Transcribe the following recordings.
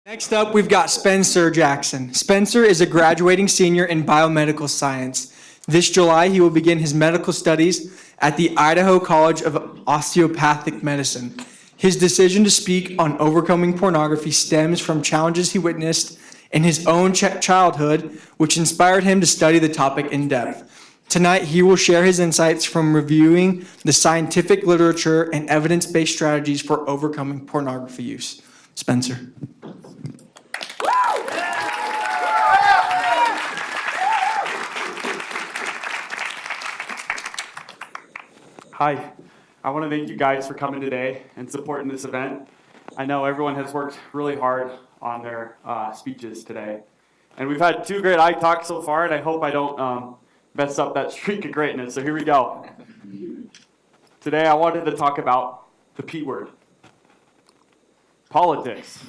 Next up, we've got Spencer Jackson. Spencer is a graduating senior in biomedical science. This July, he will begin his medical studies at the Idaho College of Osteopathic Medicine. His decision to speak on overcoming pornography stems from challenges he witnessed in his own childhood, which inspired him to study the topic in depth. Tonight, he will share his insights from reviewing the scientific literature and evidence-based strategies for overcoming pornography use. Spencer. Hi, I want to thank you guys for coming today and supporting this event. I know everyone has worked really hard on their speeches today. And we've had 2 great eye talks so far, and I hope I don't mess up that streak of greatness. So here we go. Today I wanted to talk about the P word. Politics.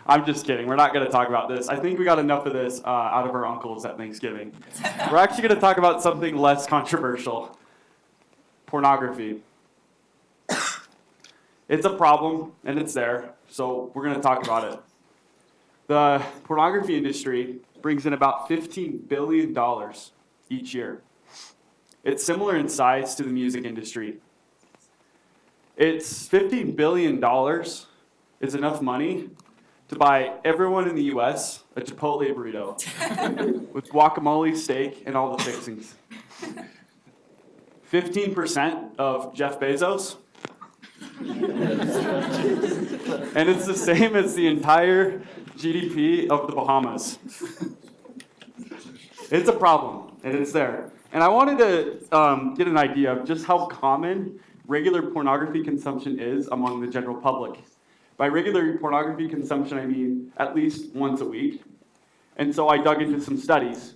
I'm just kidding. We're not going to talk about this. I think we got enough of this out of our uncles at Thanksgiving. We're actually going to talk about something less controversial. Pornography. It's a problem, and it's there, so we're going to talk about it. The pornography industry brings in about $15 billion each year. It's similar in size to the music industry. It's $15 billion is enough money to buy everyone in the U.S. a Chipotle burrito with guacamole, steak, and all the fixings. 15% of Jeff Bezos. And it's the same as the entire GDP of the Bahamas. It's a problem, and it's there. And I wanted to get an idea of just how common regular pornography consumption is among the general public. By regular pornography consumption, I mean at least once a week. And so I dug into some studies,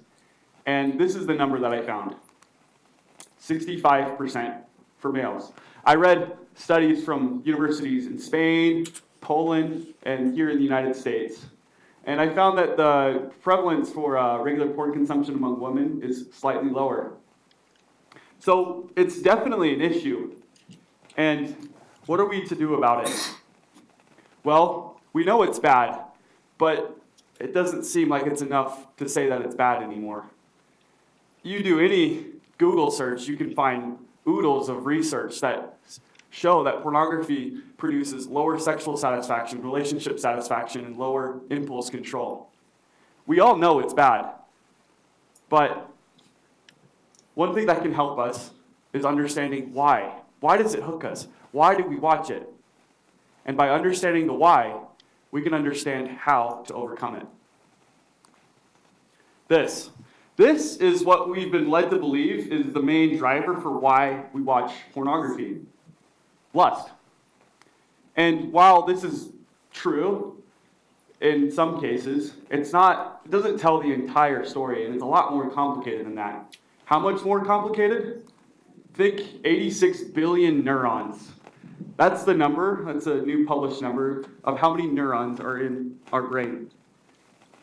and this is the number that I found. 65% for males. I read studies from universities in Spain, Poland, and here in the United States. And I found that the prevalence for regular porn consumption among women is slightly lower. So it's definitely an issue. And what are we to do about it? Well, we know it's bad, but it doesn't seem like it's enough to say that it's bad anymore. You do any Google search, you can find oodles of research that show that pornography produces lower sexual satisfaction, relationship satisfaction, and lower impulse control. We all know it's bad, but one thing that can help us is understanding why. Why does it hook us? Why do we watch it? And by understanding the why, we can understand how to overcome it. This is what we've been led to believe is the main driver for why we watch pornography. Lust. And while this is true in some cases, it doesn't tell the entire story, and it's a lot more complicated than that. How much more complicated? Think 86 billion neurons. That's the number, that's a new published number, of how many neurons are in our brain.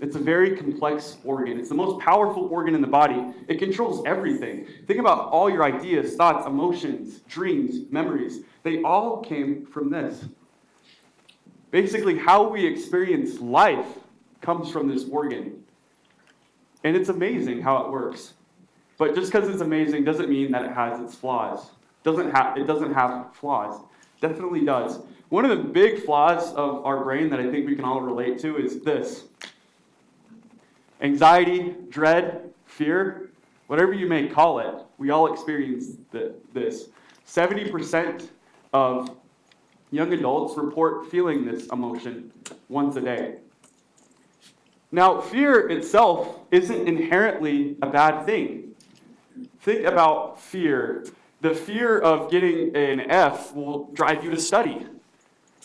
It's a very complex organ. It's the most powerful organ in the body. It controls everything. Think about all your ideas, thoughts, emotions, dreams, memories. They all came from this. Basically, how we experience life comes from this organ. And it's amazing how it works. But just because it's amazing doesn't mean that it has its flaws. It doesn't have flaws. Definitely does. One of the big flaws of our brain that I think we can all relate to is this. Anxiety, dread, fear, whatever you may call it, we all experience this. 70% of young adults report feeling this emotion once a day. Now, fear itself isn't inherently a bad thing. Think about fear. The fear of getting an F will drive you to study.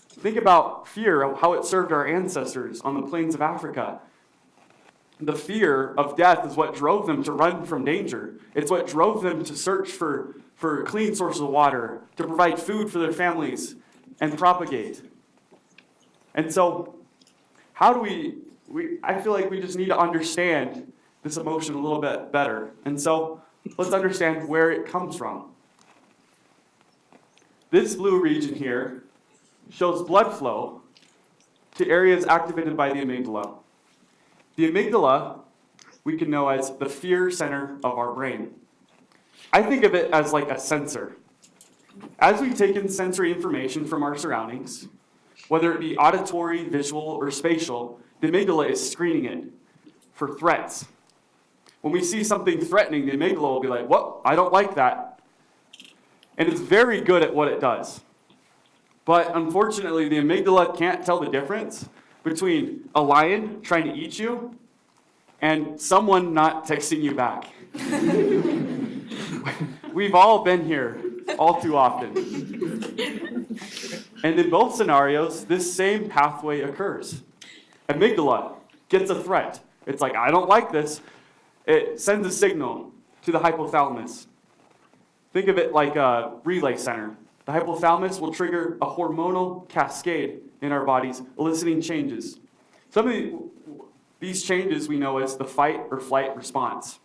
Think about fear, how it served our ancestors on the plains of Africa. The fear of death is what drove them to run from danger. It's what drove them to search for clean sources of water, to provide food for their families, and propagate. And so, how do I feel like we just need to understand this emotion a little bit better. And so, let's understand where it comes from. This blue region here shows blood flow to areas activated by the amygdala. The amygdala we can know as the fear center of our brain. I think of it as like a sensor. As we take in sensory information from our surroundings, whether it be auditory, visual, or spatial, the amygdala is screening it for threats. When we see something threatening, the amygdala will be like, "Whoa, I don't like that." And it's very good at what it does. But unfortunately, the amygdala can't tell the difference between a lion trying to eat you and someone not texting you back. We've all been here all too often. And in both scenarios, this same pathway occurs. Amygdala gets a threat. It's like, I don't like this. It sends a signal to the hypothalamus. Think of it like a relay center. The hypothalamus will trigger a hormonal cascade in our bodies, eliciting changes. Some of these changes we know as the fight or flight response.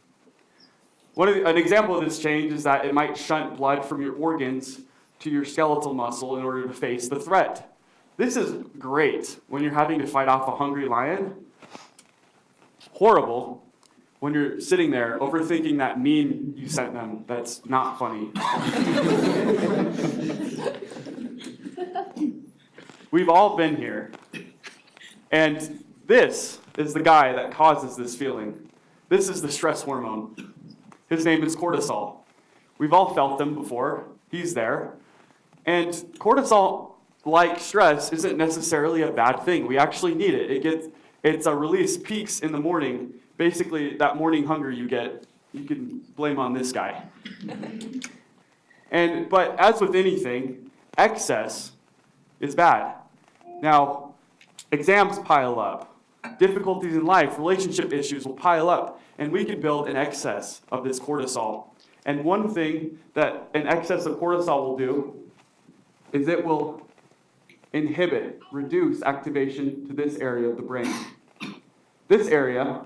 An example of this change is that it might shunt blood from your organs to your skeletal muscle in order to face the threat. This is great when you're having to fight off a hungry lion. Horrible when you're sitting there overthinking that meme you sent them that's not funny. We've all been here. And this is the guy that causes this feeling. This is the stress hormone. His name is cortisol. We've all felt him before. He's there. And cortisol, like stress, isn't necessarily a bad thing. We actually need it. It's a release peaks in the morning. Basically, that morning hunger you get, you can blame on this guy. But as with anything, excess is bad. Now, exams pile up. Difficulties in life, relationship issues will pile up, and we can build an excess of this cortisol. And one thing that an excess of cortisol will do is it will inhibit, reduce activation to this area of the brain. This area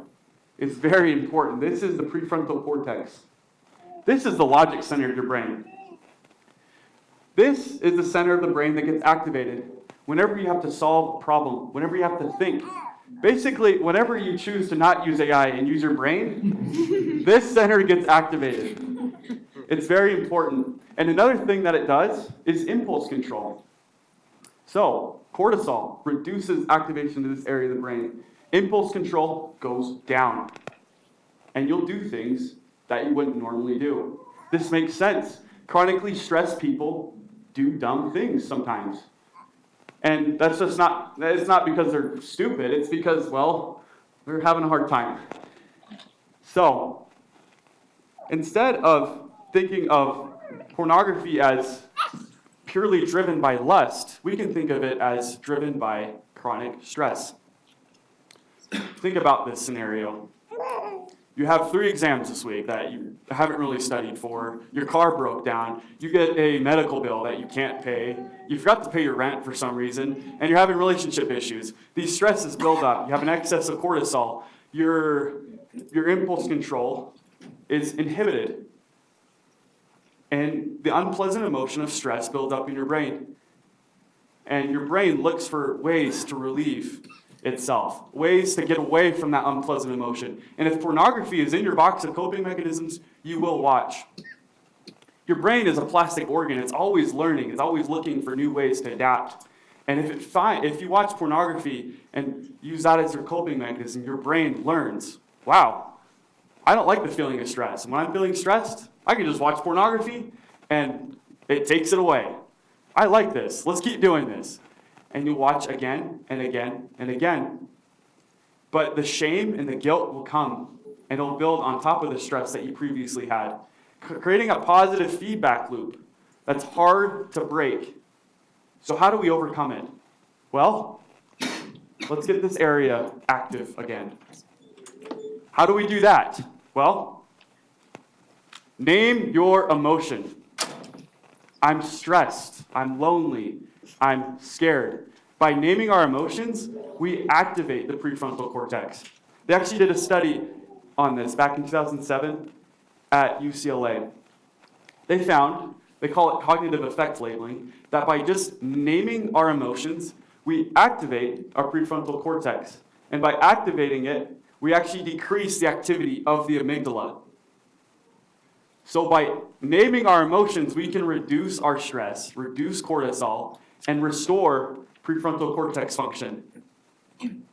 is very important. This is the prefrontal cortex. This is the logic center of your brain. This is the center of the brain that gets activated whenever you have to solve a problem, whenever you have to think. Basically, whenever you choose to not use AI and use your brain, this center gets activated. It's very important. And another thing that it does is impulse control. So, cortisol reduces activation to this area of the brain. Impulse control goes down. And you'll do things that you wouldn't normally do. This makes sense. Chronically stressed people do dumb things sometimes. And that's just it's not because they're stupid, it's because, well, they're having a hard time. So, instead of thinking of pornography as purely driven by lust, we can think of it as driven by chronic stress. Think about this scenario. You have 3 exams this week that you haven't really studied for. Your car broke down. You get a medical bill that you can't pay. You forgot to pay your rent for some reason. And you're having relationship issues. These stresses build up. You have an excess of cortisol. Your impulse control is inhibited. And the unpleasant emotion of stress builds up in your brain. And your brain looks for ways to relieve itself, ways to get away from that unpleasant emotion. And if pornography is in your box of coping mechanisms, you will watch. Your brain is a plastic organ. It's always learning. It's always looking for new ways to adapt. And if you watch pornography and use that as your coping mechanism, your brain learns, wow, I don't like the feeling of stress. And when I'm feeling stressed, I can just watch pornography and it takes it away. I like this. Let's keep doing this. And you'll watch again and again and again. But the shame and the guilt will come, and it'll build on top of the stress that you previously had, creating a positive feedback loop that's hard to break. So how do we overcome it? Well, let's get this area active again. How do we do that? Well, name your emotion. I'm stressed. I'm lonely. I'm scared. By naming our emotions, we activate the prefrontal cortex. They actually did a study on this back in 2007 at UCLA. They found, they call it cognitive effect labeling, that by just naming our emotions, we activate our prefrontal cortex. And by activating it, we actually decrease the activity of the amygdala. So by naming our emotions, we can reduce our stress, reduce cortisol, and restore prefrontal cortex function.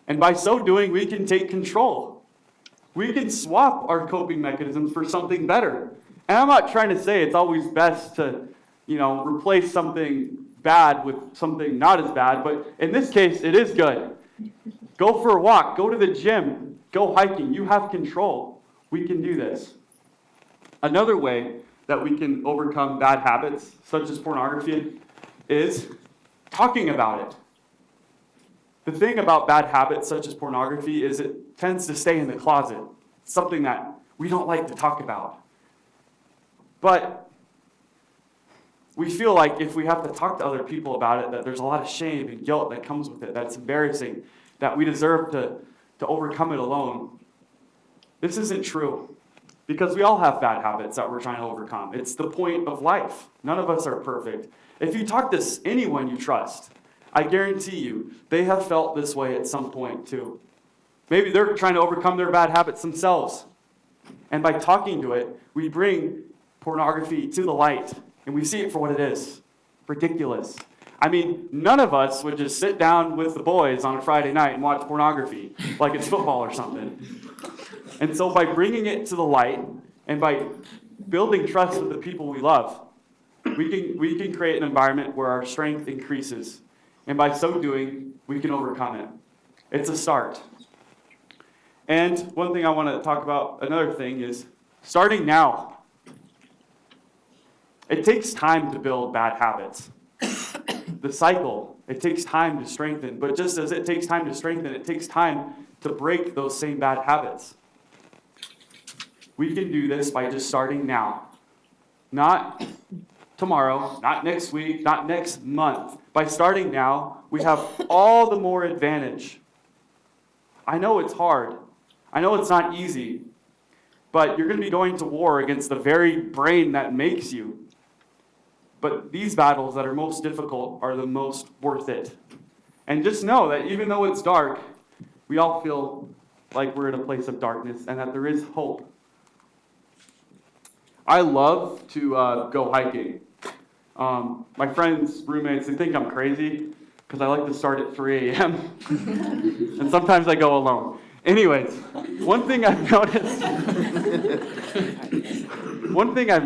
And by so doing, we can take control. We can swap our coping mechanisms for something better. And I'm not trying to say it's always best to, replace something bad with something not as bad, but in this case, it is good. Go for a walk, go to the gym, go hiking. You have control. We can do this. Another way that we can overcome bad habits, such as pornography, is talking about it. The thing about bad habits, such as pornography, is it tends to stay in the closet. It's something that we don't like to talk about. But we feel like if we have to talk to other people about it, that there's a lot of shame and guilt that comes with it, that's embarrassing, that we deserve to overcome it alone. This isn't true, because we all have bad habits that we're trying to overcome. It's the point of life. None of us are perfect. If you talk to anyone you trust, I guarantee you, they have felt this way at some point too. Maybe they're trying to overcome their bad habits themselves. And by talking to it, we bring pornography to the light, and we see it for what it is. Ridiculous. I mean, none of us would just sit down with the boys on a Friday night and watch pornography, like it's football or something. And so by bringing it to the light, and by building trust with the people we love, we can create an environment where our strength increases. And by so doing, we can overcome it. It's a start. And one thing I want to talk about, another thing, is starting now. It takes time to build bad habits. The cycle, it takes time to strengthen. But just as it takes time to strengthen, it takes time to break those same bad habits. We can do this by just starting now. Not tomorrow, not next week, not next month. By starting now, we have all the more advantage. I know it's hard. I know it's not easy. But you're going to be going to war against the very brain that makes you. But these battles that are most difficult are the most worth it. And just know that even though it's dark, we all feel like we're in a place of darkness and that there is hope. I love to go hiking. My friends, roommates, they think I'm crazy because I like to start at 3 a.m. and sometimes I go alone. Anyways, one thing I've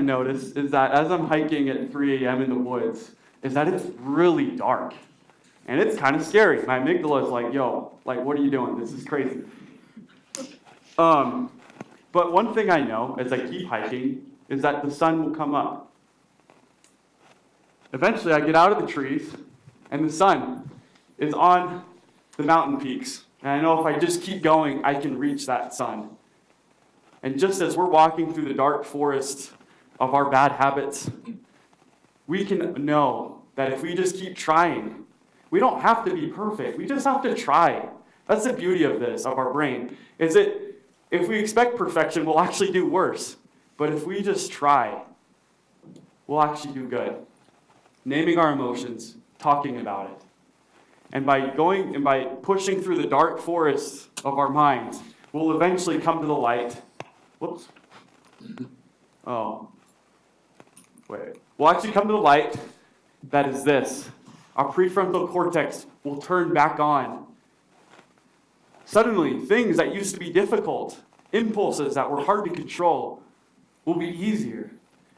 noticed is that as I'm hiking at 3 a.m. in the woods, is that it's really dark. And it's kind of scary. My amygdala is like, yo, what are you doing? This is crazy. But one thing I know as I keep hiking is that the sun will come up. Eventually, I get out of the trees, and the sun is on the mountain peaks. And I know if I just keep going, I can reach that sun. And just as we're walking through the dark forest of our bad habits, we can know that if we just keep trying, we don't have to be perfect. We just have to try. That's the beauty of this, of our brain, is that if we expect perfection, we'll actually do worse. But if we just try, we'll actually do good. Naming our emotions, talking about it. And by pushing through the dark forests of our minds, we'll eventually come to the light. Whoops. Oh. Wait. We'll actually come to the light that is this. Our prefrontal cortex will turn back on. Suddenly, things that used to be difficult, impulses that were hard to control, will be easier.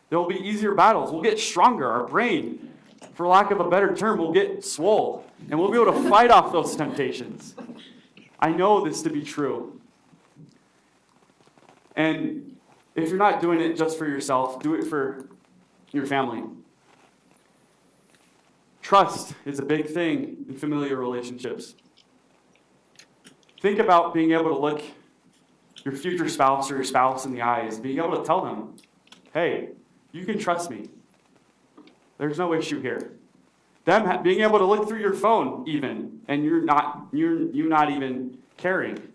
There will be easier battles. We'll get stronger. Our brain, for lack of a better term, will get swole. And we'll be able to fight off those temptations. I know this to be true. And if you're not doing it just for yourself, do it for your family. Trust is a big thing in familiar relationships. Think about being able to look your future spouse or your spouse in the eyes, being able to tell them, hey, you can trust me. There's no issue here. Them being able to look through your phone even, and you're not even caring.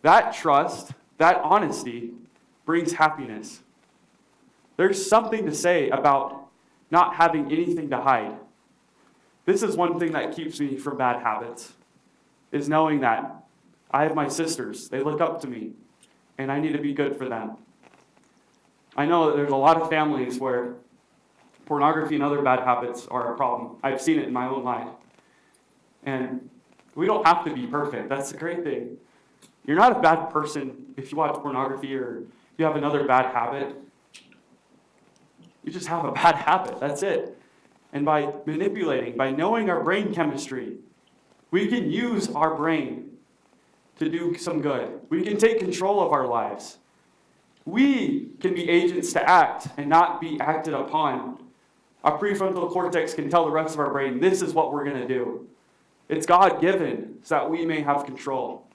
That trust, that honesty, brings happiness. There's something to say about not having anything to hide. This is one thing that keeps me from bad habits, is knowing that I have my sisters. They look up to me, and I need to be good for them. I know that there's a lot of families where pornography and other bad habits are a problem. I've seen it in my own life. And we don't have to be perfect. That's the great thing. You're not a bad person if you watch pornography or you have another bad habit. You just have a bad habit. That's it. And by manipulating, by knowing our brain chemistry, we can use our brain to do some good. We can take control of our lives. We can be agents to act and not be acted upon. Our prefrontal cortex can tell the rest of our brain, this is what we're going to do. It's God-given so that we may have control,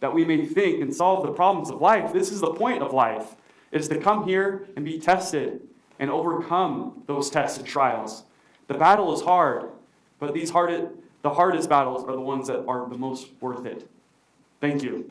that we may think and solve the problems of life. This is the point of life, is to come here and be tested and overcome those tests and trials. The battle is hard, but the hardest battles are the ones that are the most worth it. Thank you.